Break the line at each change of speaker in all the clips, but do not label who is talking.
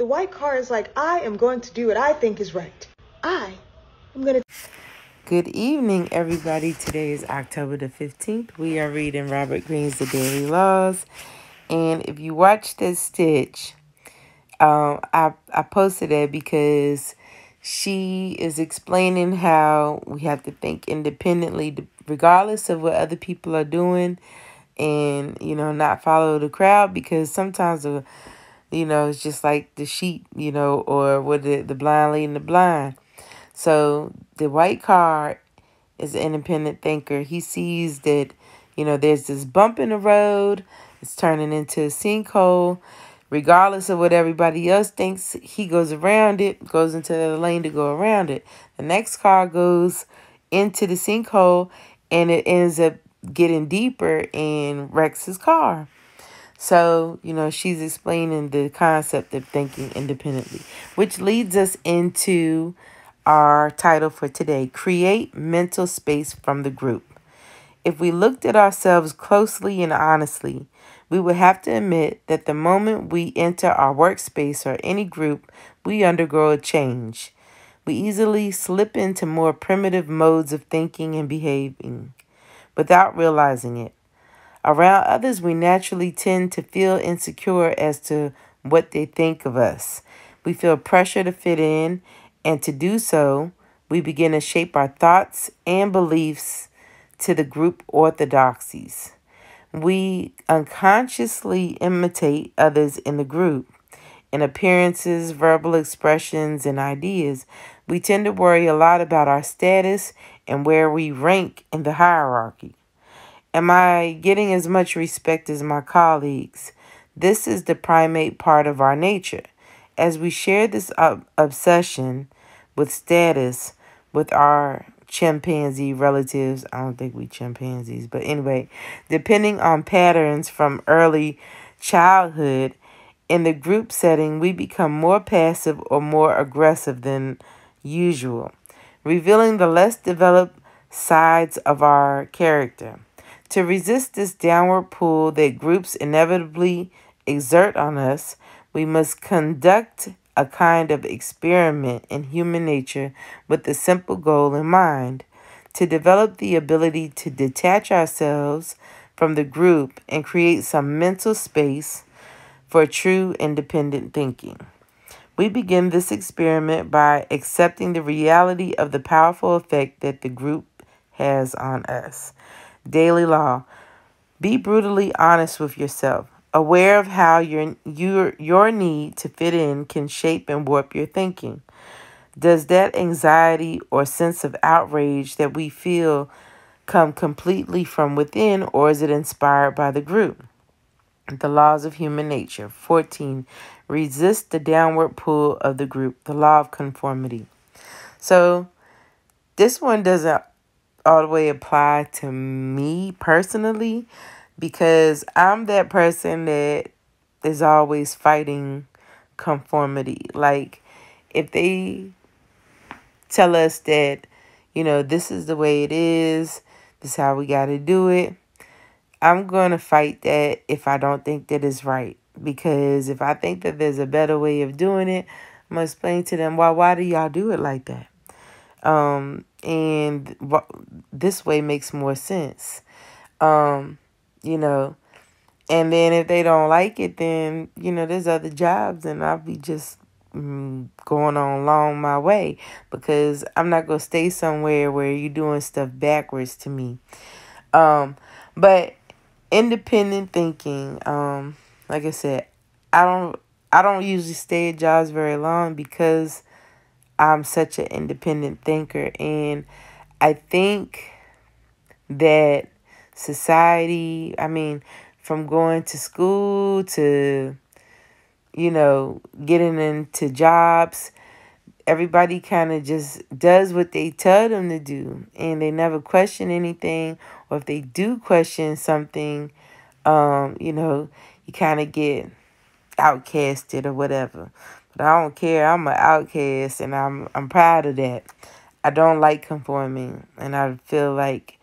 The white car is like, I am going to do what I think is right. I am going to...
Good evening, everybody. Today is October the 15th. We are reading Robert Greene's The Daily Laws. And if you watch this stitch, I posted it because she is explaining how we have to think independently regardless of what other people are doing and, not follow the crowd, because sometimes, it's just like the sheep, or with the blind leading the blind. So the white card is an independent thinker. He sees that, there's this bump in the road. It's turning into a sinkhole. Regardless of what everybody else thinks, he goes around it, goes into the lane to go around it. The next car goes into the sinkhole, and it ends up getting deeper and wrecks his car. So, she's explaining the concept of thinking independently, which leads us into our title for today: Create Mental Space from the Group. If we looked at ourselves closely and honestly, we would have to admit that the moment we enter our workspace or any group, we undergo a change. We easily slip into more primitive modes of thinking and behaving without realizing it. Around others, we naturally tend to feel insecure as to what they think of us. We feel pressure to fit in, and to do so, we begin to shape our thoughts and beliefs to the group orthodoxies. We unconsciously imitate others in the group. In appearances, verbal expressions, and ideas, we tend to worry a lot about our status and where we rank in the hierarchy. Am I getting as much respect as my colleagues? This is the primate part of our nature. As we share this obsession with status with our chimpanzee relatives, I don't think we chimpanzees, but anyway, depending on patterns from early childhood, in the group setting, we become more passive or more aggressive than usual, revealing the less developed sides of our character. To resist this downward pull that groups inevitably exert on us, we must conduct a kind of experiment in human nature with a simple goal in mind: to develop the ability to detach ourselves from the group and create some mental space for true independent thinking. We begin this experiment by accepting the reality of the powerful effect that the group has on us. Daily law: be brutally honest with yourself, aware of how your need to fit in can shape and warp your thinking. Does that anxiety or sense of outrage that we feel come completely from within, or is it inspired by the group? The laws of human nature. 14. Resist the downward pull of the group. The law of conformity. So this one doesn't all the way apply to me personally, because I'm that person that is always fighting conformity. Like, if they tell us that, this is the way it is, this is how we got to do it, I'm going to fight that if I don't think that it's right. Because if I think that there's a better way of doing it, I'm going to explain to them, why do y'all do it like that? And this way makes more sense. And then if they don't like it, then, there's other jobs, and I'll be just going on along my way, because I'm not going to stay somewhere where you're doing stuff backwards to me. But independent thinking, like I said, I don't usually stay at jobs very long because I'm such an independent thinker. And I think that society, from going to school to, getting into jobs, everybody kind of just does what they tell them to do, and they never question anything. Or if they do question something, you kind of get outcasted or whatever. But I don't care. I'm an outcast, and I'm proud of that. I don't like conforming, and I feel like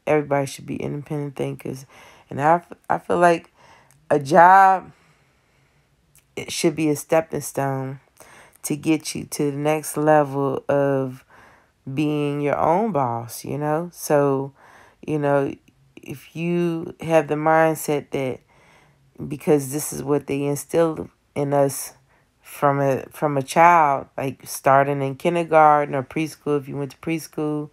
everybody should be independent thinkers. And I feel like a job it should be a stepping stone to get you to the next level of being your own boss, you know? So, you know, if you have the mindset that because this is what they instilled in us from a child, like starting in kindergarten or preschool, if you went to preschool,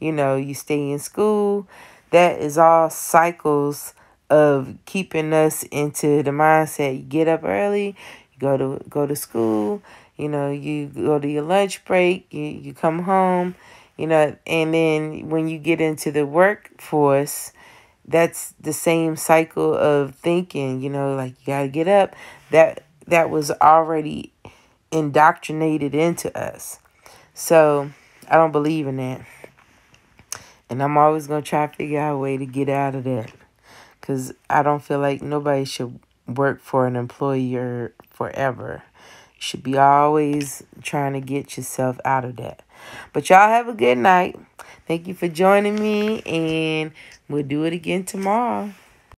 you know, you stay in school, that is all cycles of keeping us into the mindset. You get up early, you go to school, you know, you go to your lunch break, you come home, you know, and then when you get into the workforce, that's the same cycle of thinking, you know, like you gotta get up. That was already indoctrinated into us. So I don't believe in that. And I'm always going to try to figure out a way to get out of that. Because I don't feel like nobody should work for an employer forever. You should be always trying to get yourself out of that. But y'all have a good night. Thank you for joining me. And we'll do it again tomorrow.